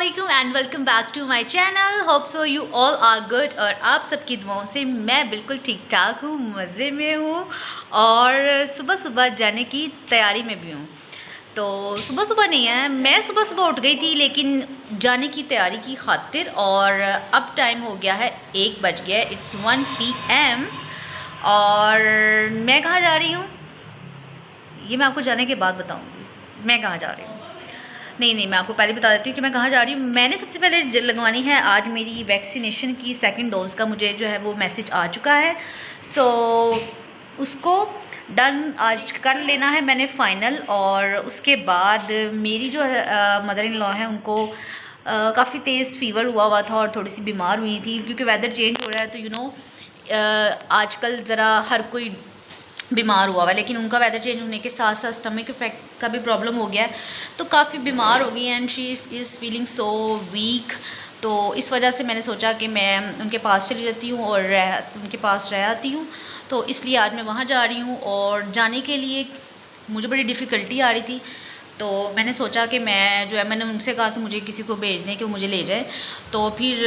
अस्सलामुअलैकुम and welcome back to my channel. Hope so you all are good. और आप सबकी दुआओं से मैं बिल्कुल ठीक ठाक हूँ, मज़े में हूँ और सुबह सुबह जाने की तैयारी में भी हूँ। तो सुबह सुबह नहीं है, मैं सुबह सुबह उठ गई थी लेकिन जाने की तैयारी की खातिर। और अब टाइम हो गया है, 1 बज गया है, इट्स 1 PM। और मैं कहाँ जा रही हूँ ये मैं आपको जाने के बाद बताऊँगी मैं कहाँ जा रही हूँ। नहीं, मैं आपको पहले बता देती हूँ कि मैं कहाँ जा रही हूँ। मैंने सबसे पहले लगवानी है आज मेरी वैक्सीनेशन की 2nd डोज़ का, मुझे जो है वो मैसेज आ चुका है। सो उसको डन आज कर लेना है मैंने फ़ाइनल। और उसके बाद मेरी जो मदर इन लॉ है उनको काफ़ी तेज़ फ़ीवर हुआ था और थोड़ी सी बीमार हुई थी क्योंकि वेदर चेंज हो रहा है। तो आजकल ज़रा हर कोई बीमार हुआ हुआ है, लेकिन उनका वेदर चेंज होने के साथ साथ स्टमक इफेक्ट का भी प्रॉब्लम हो गया है, तो काफ़ी बीमार हो गई हैं and she is feeling so weak. तो इस वजह से मैंने सोचा कि मैं उनके पास चली जाती हूँ और उनके पास रह आती हूँ। तो इसलिए आज मैं वहाँ जा रही हूँ और जाने के लिए मुझे बड़ी डिफ़िकल्टी आ रही थी। तो मैंने सोचा कि मैं जो है, मैंने उनसे कहा कि मुझे किसी को भेज दें कि वो मुझे ले जाए। तो फिर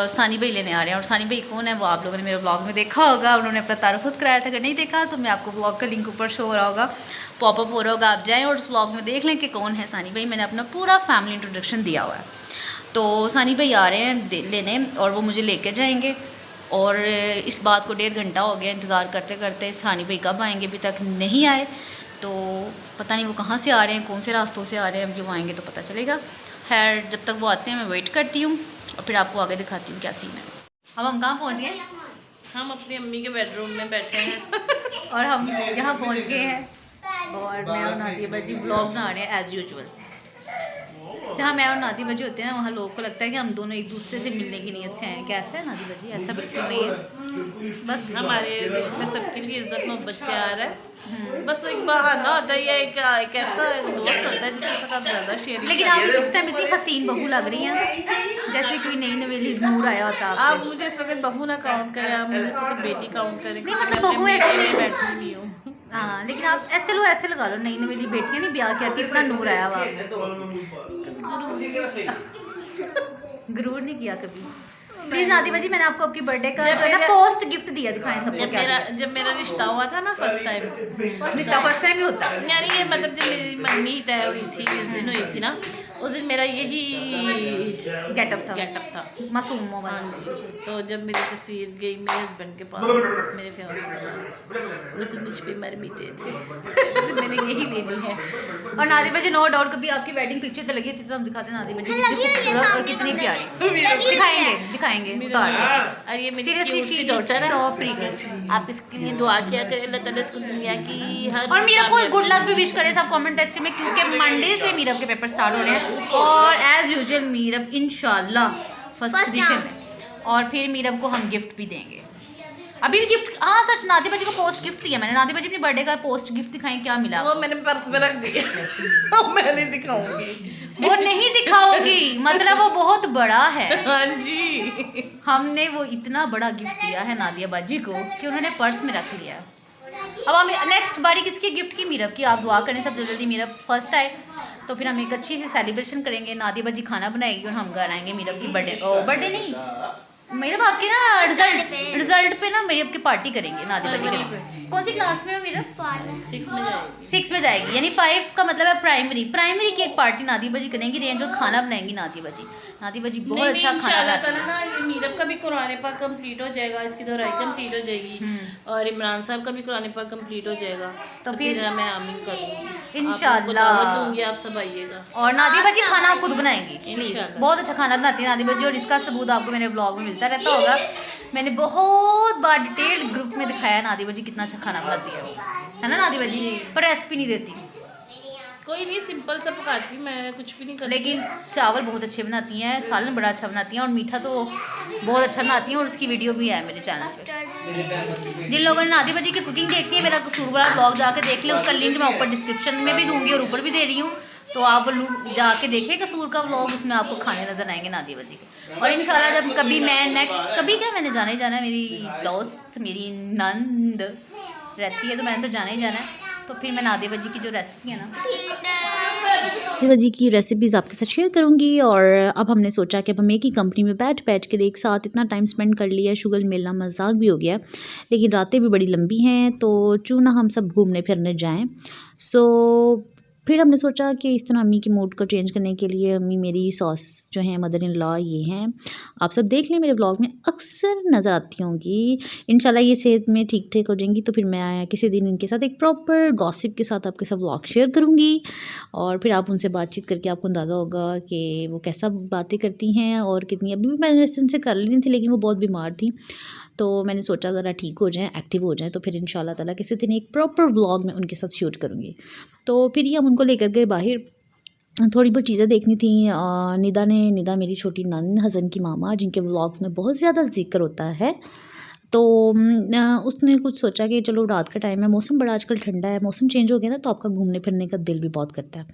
सानी भाई लेने आ रहे हैं। और सानी भाई कौन है वो आप लोगों ने मेरे ब्लॉग में देखा होगा, उन्होंने अपना तारुफ खुद कराया था। अगर नहीं देखा तो मैं आपको ब्लॉग का लिंक ऊपर शो हो रहा होगा, पॉपअप हो रहा होगा, आप जाएँ और उस ब्लॉग में देख लें कि कौन है सानी भाई। मैंने अपना पूरा फैमिली इंट्रोडक्शन दिया हुआ है। तो सानी भाई आ रहे हैं लेने और वो मुझे लेकर जाएंगे। और इस बात को 1.5 घंटा हो गया इंतज़ार करते करते, सानी भाई कब आएंगे अभी तक नहीं आए। तो पता नहीं वो कहाँ से आ रहे हैं, कौन से रास्तों से आ रहे हैं, अभी वो आएंगे तो पता चलेगा। खैर जब तक वो आते हैं मैं वेट करती हूँ और फिर आपको आगे दिखाती हूँ क्या सीन है। अब हम कहाँ पहुँच गए? हम अपनी अम्मी के बेडरूम में बैठे हैं और हम यहाँ पहुँच गए हैं और मैं और नादिया बाजी व्लॉग बना रहे हैं एज़ यूजुअल। जहाँ मैं और नादी बाजी होते हैं ना, वहाँ लोगों को लगता है कि हम दोनों एक दूसरे से मिलने की नीयत से आए हैं। कैसा है नादी बाजी? ऐसा बिल्कुल नहीं है, बस हमारे दिल में सबके लिए इज्जत मोहब्बत प्यार है। बस वो एक बहाना होता है, या एक ऐसा दोस्त होता है जिसके साथ आप ज़्यादा शेयरिंग। लेकिन आप इस टाइम इतनी हसीन बहू लग रही हैं जैसे कोई नई नवेली नूर आया होता है। आप मुझे इस वक्त बहू ना काउंट करें, आप मुझे इस वक्त बेटी काउंट करें। नहीं मतलब बहू ऐसे बैठी हुई हूँ। हाँ, लेकिन आप ऐसे लगा लो, नई नवेली बेटियाँ नहीं ब्याह किया, इतना नूर आया हुआ। गुरूर नहीं किया कभी। प्लीज नादी बाजी, मैंने आपको आपकी बर्थडे का जो है ना पोस्ट गिफ्ट दिया, दिखाएं सबको क्या दिया। जब मेरा रिश्ता हुआ था ना फर्स्ट टाइम, रिश्ता फर्स्ट टाइम ही होता है, यानी ये मतलब जब मेरी मम्मी तय हुई थी, जिस दिन हुई थी ना, उस दिन मेरा यही गेटअप था मासूम हाँ मोबाइल। जी। तो जब मेरी तस्वीर गई मेरे हस्बैंड के पास, मेरे फियांसे के पास, वो तो मुझ पे मर मिटे थे। तो मैंने यही लेनी है। और नादी बाजी नो डाउट कभी आपकी वेडिंग पिक्चर तो लगी थी तो हम दिखाते नादी बाजी कितनी खूबसूरत और कितनी प्यारी। दिखाएंगे और ये मेरी क्यूट सी डॉटर है। So pretty. आप इसके लिए दुआ किया करें, अल्लाह ताला इसको दुनिया की हर और मीरब को गुड लक भी विश करें सब कमेंट सेक्शन में, क्योंकि मंडे से मीरब के पेपर स्टार्ट हो रहे हैं और एज यूजुअल मीरब इंशाल्लाह फर्स्ट पोजीशन में। और फिर मीरब को हम गिफ्ट भी देंगे। अभी भी गिफ्ट, हाँ सच, नादी बाजी को पोस्ट गिफ्ट दिया मैंने। नादी बाजी अपनी बर्थडे का पोस्ट गिफ्ट दिखाएं क्या मिला? वो मैंने पर्स में रख दिया। मैं नहीं दिखाऊंगी। वो नहीं दिखाओगी मतलब वो बहुत बड़ा है। हाँ जी, हमने वो इतना बड़ा गिफ्ट दिया है नादिया बाजी को कि उन्होंने पर्स में रख लिया। अब हम नेक्स्ट बारी किसकी गिफ्ट की? मीरब की। आप दुआ करें सब जल्दी मीरब फर्स्ट आए तो फिर हम एक अच्छी सी सेलिब्रेशन करेंगे। नादिया बाजी खाना बनाएगी और हम घर आएंगे मीरब की बर्थडे नहीं, मेरे बाप की ना रिजल्ट पे ना मेरी आपकी पार्टी करेंगे नादी बाजी के। कौन सी क्लास में हो मेरा? 6 में जाएगी, यानी 5 का मतलब है प्राइमरी की एक पार्टी नादी बाजी करेंगी, रेंज और खाना बनाएंगी नादी बाजी। नादी बाजी बहुत अच्छा खाना बनाती है ना। ये मीरब का भी कुरान पाक कंप्लीट हो जाएगा, इसकी दोहराई कंप्लीट हो जाएगी और इमरान साहब का भी कुरान पाक कंप्लीट हो जाएगा। तो फिर मैं आमीन करूँगी इंशाल्लाह, दूंगी, आप सब आइएगा। और नादी बाजी खाना खुद बनाएंगी प्लीज, बहुत अच्छा खाना बनाती है नादी बाजी और इसका सबूत आपको मेरे ब्लॉग में मिलता रहता होगा। मैंने बहुत बार डिटेल्ड ग्रुप में दिखाया नादी बाजी कितना अच्छा खाना बनाती है ना नादी बाजी, पर रेसिपी नहीं देती। कोई नहीं, सिंपल सा पकाती, मैं कुछ भी नहीं करती। लेकिन चावल बहुत अच्छे बनाती हैं, सालन बड़ा अच्छा बनाती हैं और मीठा तो बहुत अच्छा बनाती हैं और उसकी वीडियो भी है मेरे चैनल पे। जिन लोगों ने नादी बाजी की कुकिंग देखती है मेरा कसूर वाला ब्लॉग जाके देख ले, उसका लिंक मैं ऊपर डिस्क्रिप्शन में भी दूंगी और ऊपर भी दे रही हूँ, तो आप जाके देखिए कसूर का व्लॉग, उसमें आपको खाने नजर आएंगे नादी बाजी के। और इंशाल्लाह जब कभी मैं नेक्स्ट कभी क्या मैंने जाना ही जाना है, मेरी दोस्त मेरी नंद रहती है तो मैंने तो जाना ही जाना है, तो फिर मैं नादी बाजी की जो रेसिपी है ना जी की रेसिपीज़ आपके साथ शेयर करूँगी। और अब हमने सोचा कि अब हम एक ही कंपनी में बैठ बैठ कर एक साथ इतना टाइम स्पेंड कर लिया, शुगर मिलना मजाक भी हो गया, लेकिन रातें भी बड़ी लंबी हैं, तो क्यों ना हम सब घूमने फिरने जाएं। फिर हमने सोचा कि इस तरह अम्मी के मूड को चेंज करने के लिए, अम्मी मेरी सॉस जो है मदर इन लॉ ये हैं, आप सब देख लें मेरे व्लॉग में अक्सर नज़र आती होंगी। इंशाल्लाह ये सेहत में ठीक ठाक हो जाएंगी, तो फिर मैं किसी दिन इनके साथ एक प्रॉपर गॉसिप के साथ आपके साथ व्लॉग शेयर करूँगी, और फिर आप उनसे बातचीत करके आपको अंदाज़ा होगा कि वो कैसा बातें करती हैं और कितनी। अभी भी मैंने वैसे उनसे कर लेनी थी, लेकिन वो बहुत बीमार थी, तो मैंने सोचा ज़रा ठीक हो जाएँ, एक्टिव हो जाएँ, तो फिर इंशाल्लाह ताला किसी दिन एक प्रॉपर व्लॉग में उनके साथ शूट करूँगी। तो फिर ये हम उनको लेकर गए बाहर, थोड़ी बहुत चीज़ें देखनी थी। निदा मेरी छोटी नंद, हसन की मामा, जिनके व्लॉग में बहुत ज़्यादा जिक्र होता है, तो उसने कुछ सोचा कि चलो रात का टाइम है, मौसम बड़ा आजकल ठंडा है, मौसम चेंज हो गया ना, तो आपका घूमने फिरने का दिल भी बहुत करता है।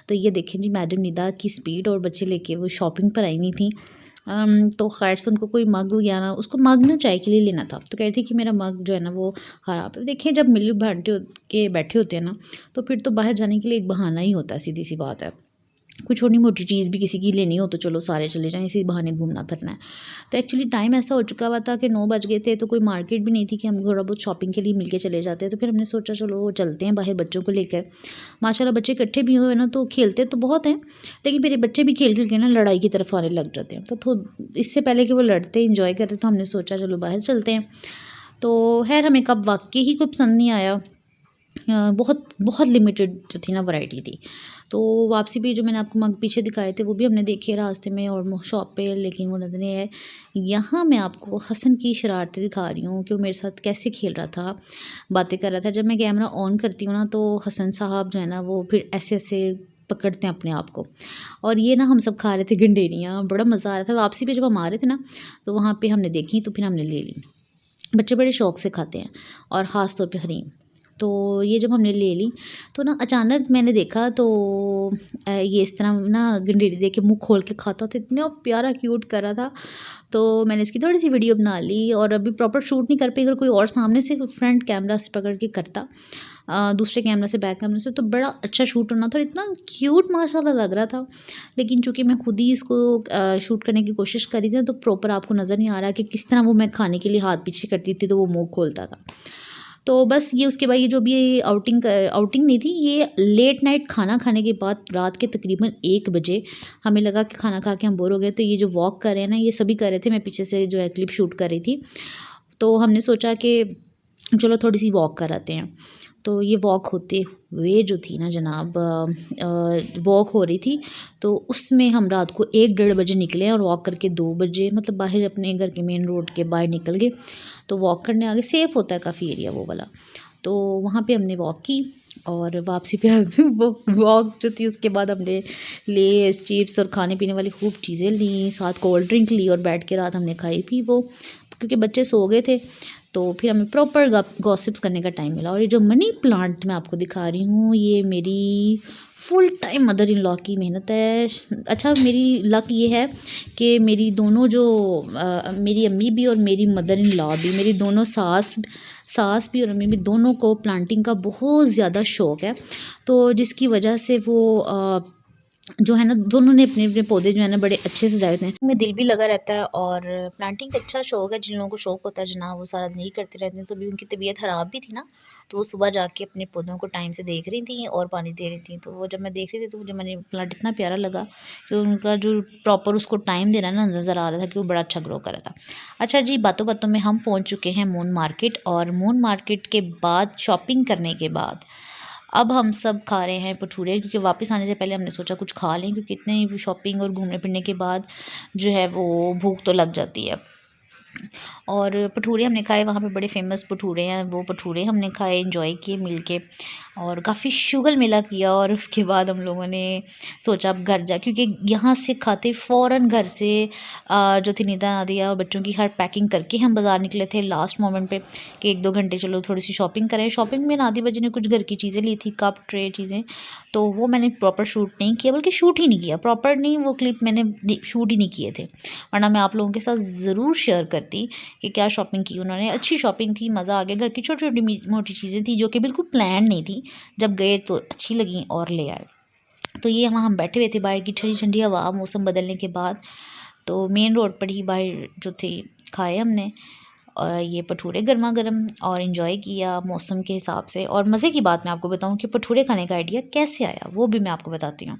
तो ये देखें जी, मैडम निदा की स्पीड, और बच्चे लेके वो शॉपिंग पर आई हुई थी। तो खैर से उनको कोई मग या ना, उसको मग ना चाय के लिए लेना था, तो कहती थी कि मेरा मग जो है ना वो ख़राब है। देखें जब मिल बांटे के बैठे होते हैं ना, तो फिर तो बाहर जाने के लिए एक बहाना ही होता है, सीधी सी बात है। कोई छोटी मोटी चीज़ भी किसी की लेनी हो तो चलो सारे चले जाएं, इसी बहाने घूमना फिरना है। तो एक्चुअली टाइम ऐसा हो चुका हुआ था कि 9 बज गए थे, तो कोई मार्केट भी नहीं थी कि हम थोड़ा बहुत शॉपिंग के लिए मिलके चले जाते हैं। तो फिर हमने सोचा चलो चलते हैं बाहर बच्चों को लेकर। माशाल्लाह बच्चे इकट्ठे भी हुए ना, तो खेलते तो बहुत हैं, लेकिन फिर बच्चे भी खेल खेल के ना लड़ाई की तरफ आने लग जाते हैं। तो इससे पहले कि वो लड़ते इंजॉय करते, तो हमने सोचा चलो बाहर चलते हैं। तो खैर हमें कब वाकई ही कोई पसंद नहीं आया, बहुत बहुत लिमिटेड जो थी ना वैरायटी थी। तो वापसी पे जो मैंने आपको मग पीछे दिखाए थे वो भी हमने देखे रास्ते में और शॉप पे, लेकिन वो नज़र नहीं आए। यहाँ मैं आपको हसन की शरारतें दिखा रही हूँ कि वो मेरे साथ कैसे खेल रहा था, बातें कर रहा था। जब मैं कैमरा ऑन करती हूँ ना, तो हसन साहब जो है ना वो फिर ऐसे ऐसे पकड़ते हैं अपने आप को। और ये ना हम सब खा रहे थे गंडेरियाँ, बड़ा मज़ा आ रहा था। वापसी पे जब हम आ रहे थे ना, तो वहाँ पर हमने देखी, तो फिर हमने ले ली। बच्चे बड़े शौक़ से खाते हैं, और ख़ास तौर पे हरीम। तो ये जब हमने ले ली, तो ना अचानक मैंने देखा, तो ये इस तरह ना गंडेरी देख के मुँह खोल के खाता था, इतना प्यारा क्यूट कर रहा था। तो मैंने इसकी थोड़ी सी वीडियो बना ली, और अभी प्रॉपर शूट नहीं कर पाई। अगर कोई और सामने से फ्रंट कैमरा से पकड़ के करता, दूसरे कैमरा से, बैक कैमरा से, तो बड़ा अच्छा शूट होना था, और इतना क्यूट माशाल्लाह लग रहा था। लेकिन चूँकि मैं खुद ही इसको शूट करने की कोशिश कर रही थी, तो प्रॉपर आपको नज़र नहीं आ रहा कि किस तरह वो मैं खाने के लिए हाथ पीछे करती थी, तो वो मुँह खोलता था। तो बस ये उसके बाद ये जो भी आउटिंग नहीं थी, ये लेट नाइट खाना खाने के बाद रात के तकरीबन 1 बजे हमें लगा कि खाना खा के हम बोर हो गए। तो ये जो वॉक कर रहे हैं ना, ये सभी कर रहे थे, मैं पीछे से जो है क्लिप शूट कर रही थी। तो हमने सोचा कि चलो थोड़ी सी वॉक कर आते हैं। तो ये वॉक होते हुए जो थी ना जनाब, वॉक हो रही थी, तो उसमें हम रात को 1-1:30 बजे निकले, और वॉक करके 2 बजे मतलब बाहर अपने घर के मेन रोड के बाहर निकल गए। तो वॉक करने आगे सेफ़ होता है काफ़ी एरिया वो वाला, तो वहाँ पे हमने वॉक की, और वापसी पे वो वॉक जो थी उसके बाद हमने लेस चिप्स और खाने पीने वाली खूब चीज़ें ली, साथ कोल्ड ड्रिंक ली, और बैठ के रात हमने खाई पी वो, क्योंकि बच्चे सो गए थे। तो फिर हमें प्रॉपर गॉसिप्स करने का टाइम मिला। और ये जो मनी प्लांट मैं आपको दिखा रही हूँ, ये मेरी full time mother in law की मेहनत है। अच्छा, मेरी लक ये है कि मेरी दोनों जो मेरी अम्मी भी और मेरी मदर इन लॉ भी, मेरी दोनों सास भी और अम्मी भी, दोनों को प्लांटिंग का बहुत ज़्यादा शौक़ है। तो जिसकी वजह से वो जो है ना, दोनों ने अपने अपने पौधे जो है ना बड़े अच्छे से सजाए होते हैं, में दिल भी लगा रहता है। और प्लांटिंग का अच्छा शौक है, जिन लोगों को शौक होता है जना, वो सारा दिन ही करते रहते हैं। तो भी उनकी तबीयत ख़राब भी थी ना, तो वो सुबह जाके अपने पौधों को टाइम से देख रही थी और पानी दे रही थी। तो वो जब मैं देख रही थी, तो मुझे मनी प्लांट इतना प्यारा लगा कि उनका जो प्रॉपर उसको टाइम देना ना, नज़र आ रहा था कि वो बड़ा अच्छा ग्रो कर रहा था। अच्छा जी, बातों बातों में हम पहुँच चुके हैं मून मार्केट, और मून मार्केट के बाद शॉपिंग करने के बाद अब हम सब खा रहे हैं भटूरे, क्योंकि वापस आने से पहले हमने सोचा कुछ खा लें, क्योंकि इतने शॉपिंग और घूमने फिरने के बाद जो है वो भूख तो लग जाती है। और भटूरे हमने खाए, वहाँ पे बड़े फेमस भटूरे हैं, वो भटूरे हमने खाए, एंजॉय किए मिल के, और काफ़ी शुगर मिला किया। और उसके बाद हम लोगों ने सोचा अब घर जा, क्योंकि यहाँ से खाते फ़ौरन घर से जो थी निदा दिया और बच्चों की हर पैकिंग करके हम बाज़ार निकले थे लास्ट मोमेंट पे कि 1-2 घंटे चलो थोड़ी सी शॉपिंग करें। शॉपिंग में नादी बजी ने कुछ घर की चीज़ें ली थी, कप ट्रे चीज़ें, तो वो मैंने प्रॉपर शूट नहीं किया, बल्कि शूट ही नहीं किया प्रॉपर, नहीं वो क्लिप मैंने शूट ही नहीं किए थे, वरना मैं आप लोगों के साथ ज़रूर शेयर करती कि क्या शॉपिंग की उन्होंने। अच्छी शॉपिंग थी, मज़ा आ गया। घर की छोटी छोटी मोटी चीज़ें थी जो कि बिल्कुल प्लान नहीं थी, जब गए तो अच्छी लगी और ले आए। तो ये वहाँ हम बैठे हुए थे बाहर की ठंडी ठंडी हवा मौसम बदलने के बाद। तो मेन रोड पर ही बाहर जो थी खाए हमने और ये भटूरे गर्मा गर्म और इन्जॉय किया मौसम के हिसाब से। और मज़े की बात मैं आपको बताऊं कि भटूरे खाने का आइडिया कैसे आया वो भी मैं आपको बताती हूँ।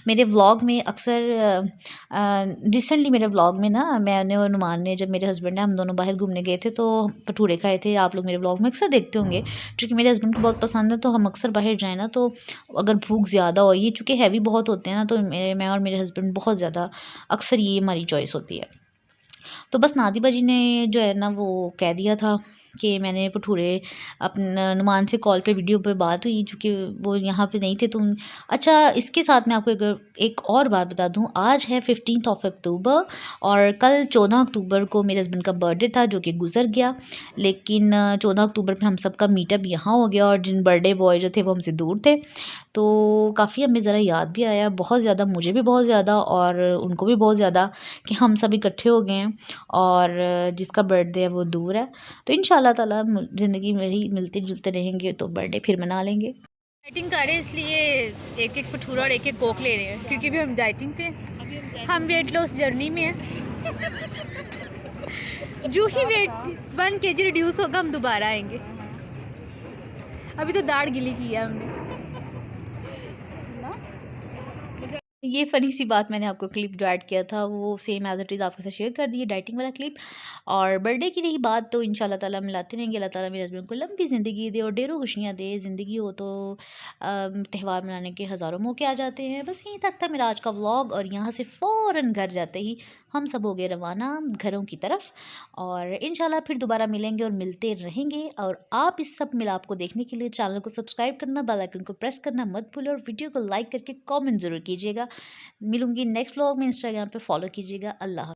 मेरे व्लॉग में अक्सर रिसेंटली मेरे व्लॉग में ना मैंने और नुमान ने जब मेरे हस्बैंड ने हम दोनों बाहर घूमने गए थे तो भटूरे खाए थे। आप लोग मेरे व्लॉग में अक्सर देखते होंगे क्योंकि मेरे हस्बैंड को बहुत पसंद है। तो हम अक्सर बाहर जाएँ ना तो अगर भूख ज़्यादा हो, ये चूँकि हैवी बहुत होते हैं ना, तो मैं और मेरे हस्बैंड बहुत ज़्यादा अक्सर ये हमारी चॉइस होती है। तो बस नादिबा जी ने जो है ना वो कह दिया था कि मैंने भटूरे अपना नुमान से कॉल पे वीडियो पे बात हुई चूँकि वो यहाँ पे नहीं थे। तो अच्छा इसके साथ मैं आपको एक और बात बता दूँ, आज है 15 अक्टूबर और कल 14 अक्टूबर को मेरे हस्बैंड का बर्थडे था जो कि गुजर गया। लेकिन 14 अक्टूबर पे हम सबका मीटअप यहाँ हो गया और जिन बर्थडे बॉय जो थे वो हमसे दूर थे। तो काफ़ी हमें ज़रा याद भी आया बहुत ज़्यादा, मुझे भी बहुत ज़्यादा और उनको भी बहुत ज़्यादा कि हम सब इकट्ठे हो गए हैं और जिसका बर्थडे है वो दूर है। तो इंशाल्लाह ताला ज़िंदगी में ही मिलते जुलते रहेंगे तो बर्थडे फिर मना लेंगे। डाइटिंग कर रहे हैं इसलिए एक एक भटूरा और एक एक कोक ले रहे हैं क्योंकि भी हम डाइटिंग पे हम वेट लॉस जर्नी में हैं। जो ही वेट 1 kg रिड्यूस होगा हम दोबारा आएंगे। अभी तो दाढ़ गिली की है हमने। ये फ़नी सी बात मैंने आपको क्लिप जो ऐड किया था वो सेम एज़ इट इज़ आपके साथ शेयर कर दी है डाइटिंग वाला क्लिप। और बर्थडे की रही बात तो इंशाल्लाह ताला मिलाते रहेंगे। अल्लाह ताला मेरे हस्बैंड को लंबी ज़िंदगी दे और ढेरों खुशियाँ दे। ज़िंदगी हो तो त्यौहार मनाने के हज़ारों मौके आ जाते हैं। बस यहीं तक था मेरा आज का व्लॉग और यहाँ से फ़ौरन घर जाते ही हम सब हो गए रवाना घरों की तरफ। और इंशाल्लाह फिर दोबारा मिलेंगे और मिलते रहेंगे। और आप इस सब मिलाप को देखने के लिए चैनल को सब्सक्राइब करना, बेल आइकन को प्रेस करना मत भूलें और वीडियो को लाइक करके कमेंट ज़रूर कीजिएगा। मिलूंगी नेक्स्ट व्लॉग में। इंस्टाग्राम पे फॉलो कीजिएगा। अल्लाह।